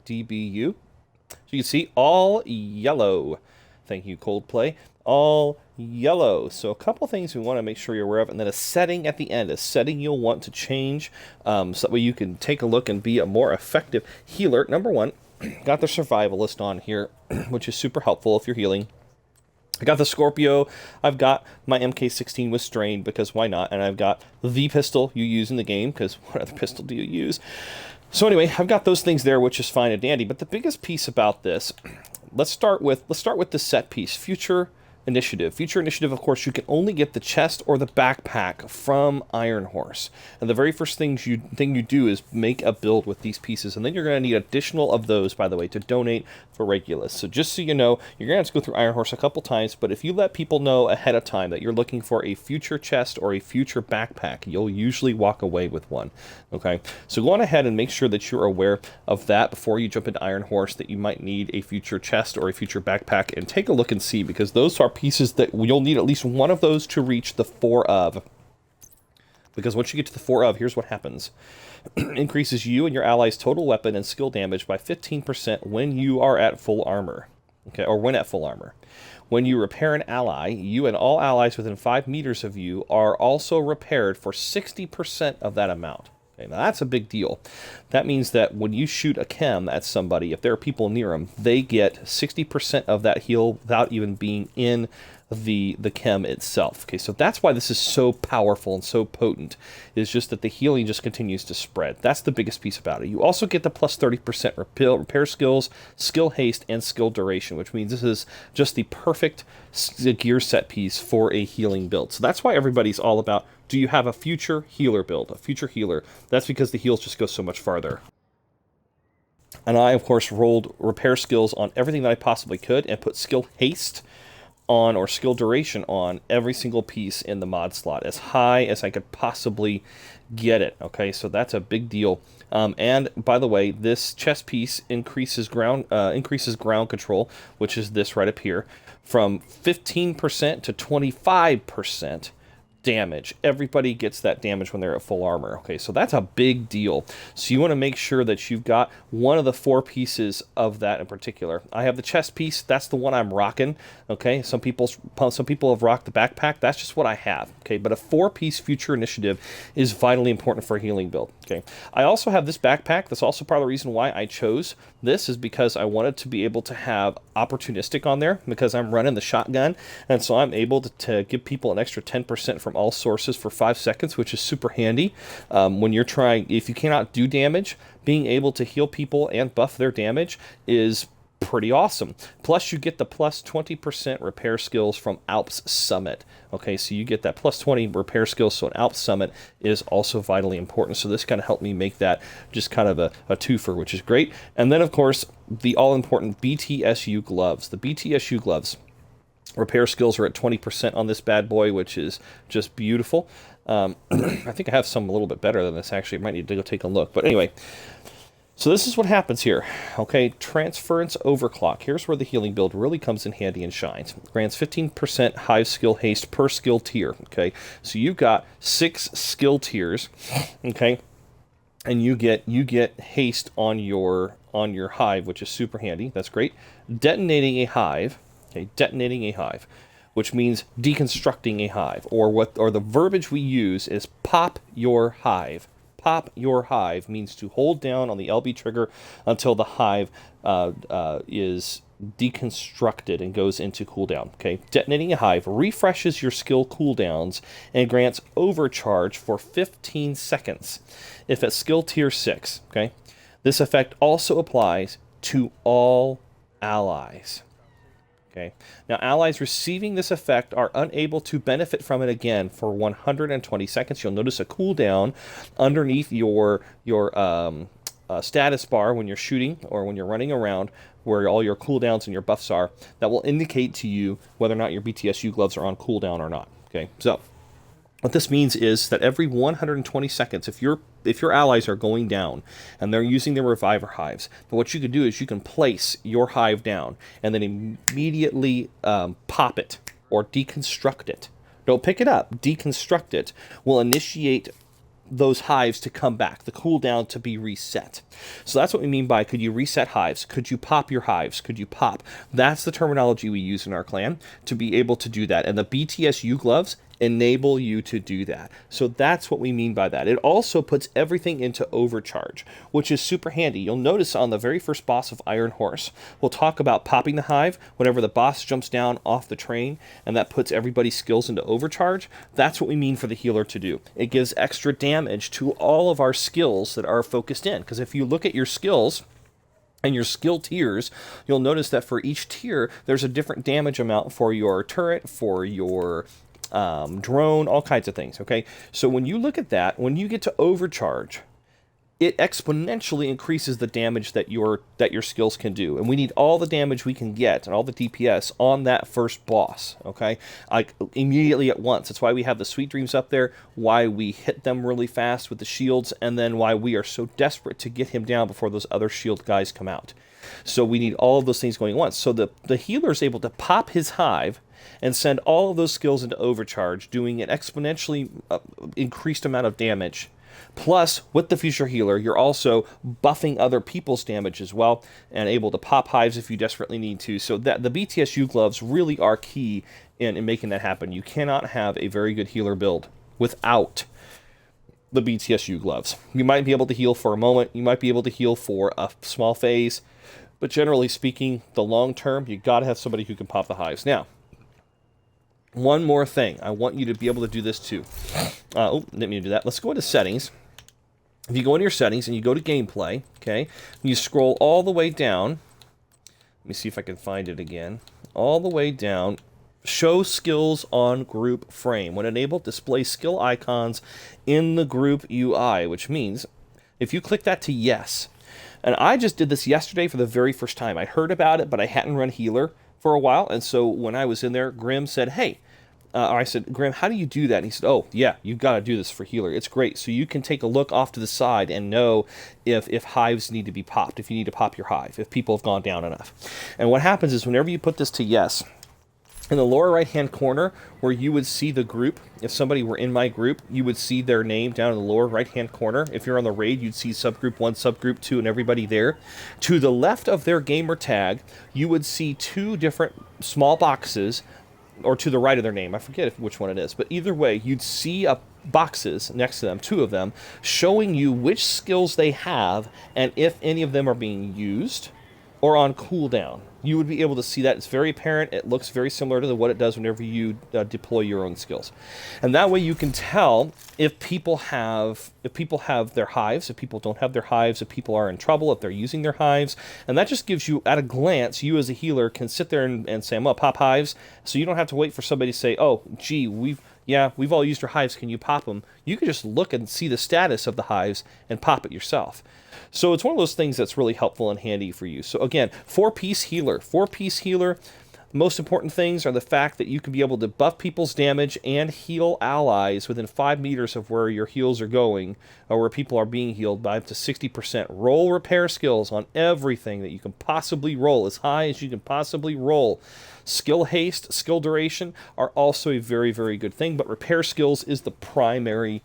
DBU. So you can see all yellow. Thank you, Coldplay. All yellow. So a couple things we want to make sure you're aware of, and then a setting at the end, a setting you'll want to change so that way you can take a look and be a more effective healer. Number one, got the survivalist on here, which is super helpful if you're healing. I got the Scorpio, I've got my MK16 with strain, because why not, and I've got the pistol you use in the game, because what other pistol do you use? So anyway, I've got those things there, which is fine and dandy, but the biggest piece about this, let's start with the set piece, Future Initiative. Future Initiative, of course, you can only get the chest or the backpack from Iron Horse. And the very first thing you do is make a build with these pieces. And then you're going to need additional of those, by the way, to donate for Regulus. So just so you know, you're going to have to go through Iron Horse a couple times. But if you let people know ahead of time that you're looking for a future chest or a future backpack, you'll usually walk away with one. Okay? So go on ahead and make sure that you're aware of that before you jump into Iron Horse, that you might need a future chest or a future backpack. And take a look and see, because those are pieces that you'll need at least one of those to reach the 4 of. Because once you get to the 4 of, here's what happens. Increases you and your allies' total weapon and skill damage by 15% when you are at full armor. Okay, or when at full armor. When you repair an ally, you and all allies within 5 meters of you are also repaired for 60% of that amount. Okay, now that's a big deal. That means that when you shoot a chem at somebody, if there are people near them, they get 60% of that heal without even being in the chem itself. Okay, so that's why this is so powerful and so potent, is just that the healing just continues to spread. That's the biggest piece about it. You also get the plus 30% repair skills, skill haste, and skill duration, which means this is just the perfect gear set piece for a healing build. So that's why everybody's all about, do you have a future healer build, a future healer? That's because the heals just go so much farther. And I, of course, rolled repair skills on everything that I possibly could and put skill haste on, or skill duration on, every single piece in the mod slot, as high as I could possibly get it. Okay, so that's a big deal. And by the way, this chest piece increases ground control, which is this right up here, from 15% to 25% damage. Everybody gets that damage when they're at full armor. Okay, so that's a big deal. So you want to make sure that you've got one of the 4 pieces of that in particular. I have the chest piece. That's the one I'm rocking. Okay, some people have rocked the backpack. That's just what I have. Okay, but a 4-piece future initiative is vitally important for a healing build. Okay, I also have this backpack. That's also part of the reason why I chose this, is because I wanted to be able to have opportunistic on there, because I'm running the shotgun, and so I'm able to give people an extra 10% from all sources for 5 seconds, which is super handy when you're trying. If you cannot do damage, being able to heal people and buff their damage is pretty awesome. Plus you get the plus 20% repair skills from Alps Summit. Okay, so you get that plus 20 repair skills, so an Alps Summit is also vitally important. So this kind of helped me make that just kind of a twofer, which is great. And then of course the all-important BTSU gloves. The BTSU gloves repair skills are at 20% on this bad boy, which is just beautiful. I think I have some a little bit better than this, actually. I might need to go take a look. But anyway, so this is what happens here. Okay, Transference Overclock. Here's where the healing build really comes in handy and shines. Grants 15% hive skill haste per skill tier. Okay, so you've got 6 skill tiers. Okay, and you get haste on your hive, which is super handy. That's great. Detonating a hive. Okay, detonating a hive, which means deconstructing a hive, or the verbiage we use is pop your hive. Pop your hive means to hold down on the LB trigger until the hive is deconstructed and goes into cooldown. Okay, detonating a hive refreshes your skill cooldowns and grants overcharge for 15 seconds if at skill tier 6. Okay, this effect also applies to all allies. Okay. Now, allies receiving this effect are unable to benefit from it again for 120 seconds. You'll notice a cooldown underneath your status bar when you're shooting or when you're running around, where all your cooldowns and your buffs are. That will indicate to you whether or not your BTSU gloves are on cooldown or not. Okay, so what this means is that every 120 seconds, if your allies are going down and they're using their reviver hives, but what you can do is you can place your hive down and then immediately pop it or deconstruct it. Don't pick it up. Deconstruct it will initiate those hives to come back, the cooldown to be reset. So that's what we mean by, could you reset hives? Could you pop your hives? Could you pop? That's the terminology we use in our clan to be able to do that. And the BTSU gloves enable you to do that. So that's what we mean by that. It also puts everything into overcharge, which is super handy. You'll notice on the very first boss of Iron Horse, we'll talk about popping the hive whenever the boss jumps down off the train, and that puts everybody's skills into overcharge. That's what we mean for the healer to do. It gives extra damage to all of our skills that are focused in, because if you look at your skills and your skill tiers, you'll notice that for each tier, there's a different damage amount for your turret, for your drone, all kinds of things, okay? So when you look at that, when you get to overcharge, it exponentially increases the damage that your skills can do. And we need all the damage we can get and all the DPS on that first boss, okay? Like immediately at once. That's why we have the Sweet Dreams up there, why we hit them really fast with the shields, and then why we are so desperate to get him down before those other shield guys come out. So we need all of those things going at once. So the healer is able to pop his hive and send all of those skills into overcharge, doing an exponentially increased amount of damage. Plus, with the future healer, you're also buffing other people's damage as well, and able to pop hives if you desperately need to. So that the BTSU gloves really are key in making that happen. You cannot have a very good healer build without the BTSU gloves. You might be able to heal for a moment, you might be able to heal for a small phase, but generally speaking, the long term, you got to have somebody who can pop the hives. Now, one more thing. I want you to be able to do this too. Didn't mean to do that. Let's go into settings. If you go into your settings and you go to gameplay, okay, you scroll all the way down. Let me see if I can find it again. All the way down. Show skills on group frame. When enabled, display skill icons in the group UI, which means if you click that to yes, and I just did this yesterday for the very first time. I heard about it, but I hadn't run healer for a while, and so when I was in there, Grim said, hey, I said, Grim, how do you do that? And he said, oh, yeah, you've got to do this for healer. It's great. So you can take a look off to the side and know if hives need to be popped, if you need to pop your hive, if people have gone down enough. And what happens is whenever you put this to yes, in the lower right-hand corner where you would see the group, if somebody were in my group, you would see their name down in the lower right-hand corner. If you're on the raid, you'd see subgroup 1, subgroup 2, and everybody there. To the left of their gamer tag, you would see two different small boxes, or to the right of their name. I forget which one it is. But either way, you'd see boxes next to them, two of them, showing you which skills they have and if any of them are being used or on cooldown. You would be able to see that. It's very apparent. It looks very similar to what it does whenever you deploy your own skills. And that way you can tell if people have their hives, if people don't have their hives, if people are in trouble, if they're using their hives. And that just gives you, at a glance, you as a healer can sit there and say, I'm going to pop hives. So you don't have to wait for somebody to say, oh, gee, we've all used our hives. Can you pop them? You can just look and see the status of the hives and pop it yourself. So it's one of those things that's really helpful and handy for you. So again, 4-piece healer. 4-piece healer. Most important things are the fact that you can be able to buff people's damage and heal allies within 5 meters of where your heals are going, or where people are being healed, by up to 60%. Roll repair skills on everything that you can possibly roll, as high as you can possibly roll. Skill haste, skill duration are also a very, very good thing, but repair skills is the primary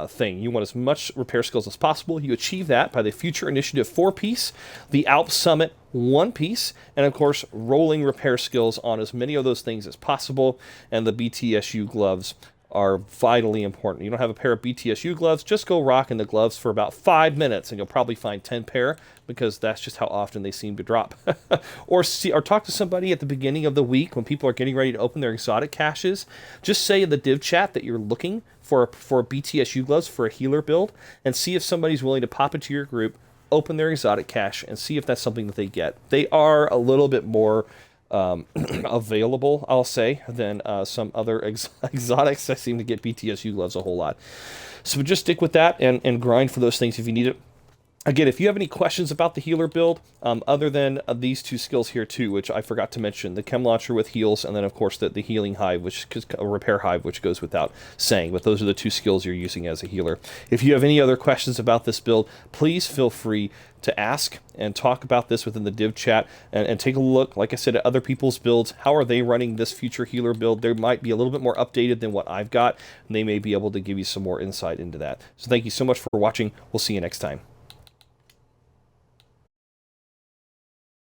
thing. You want as much repair skills as possible. You achieve that by the Future Initiative 4-piece, the Alp Summit 1-piece, and of course rolling repair skills on as many of those things as possible, and the BTSU gloves are vitally important. You don't have a pair of BTSU gloves, just go rocking the gloves for about 5 minutes and you'll probably find 10 pair, because that's just how often they seem to drop. Or talk to somebody at the beginning of the week when people are getting ready to open their exotic caches. Just say in the div chat that you're looking for BTSU gloves for a healer build, and see if somebody's willing to pop into your group, open their exotic cache, and see if that's something that they get. They are a little bit more available, I'll say, than some other exotics. I seem to get BTSU gloves a whole lot. So just stick with that and grind for those things if you need it. Again, if you have any questions about the healer build, other than these two skills here too, which I forgot to mention, the chem launcher with heals, and then of course the healing hive, which is a repair hive, which goes without saying, but those are the two skills you're using as a healer. If you have any other questions about this build, please feel free to ask and talk about this within the div chat, and take a look, like I said, at other people's builds. How are they running this future healer build? They might be a little bit more updated than what I've got, and they may be able to give you some more insight into that. So thank you so much for watching. We'll see you next time.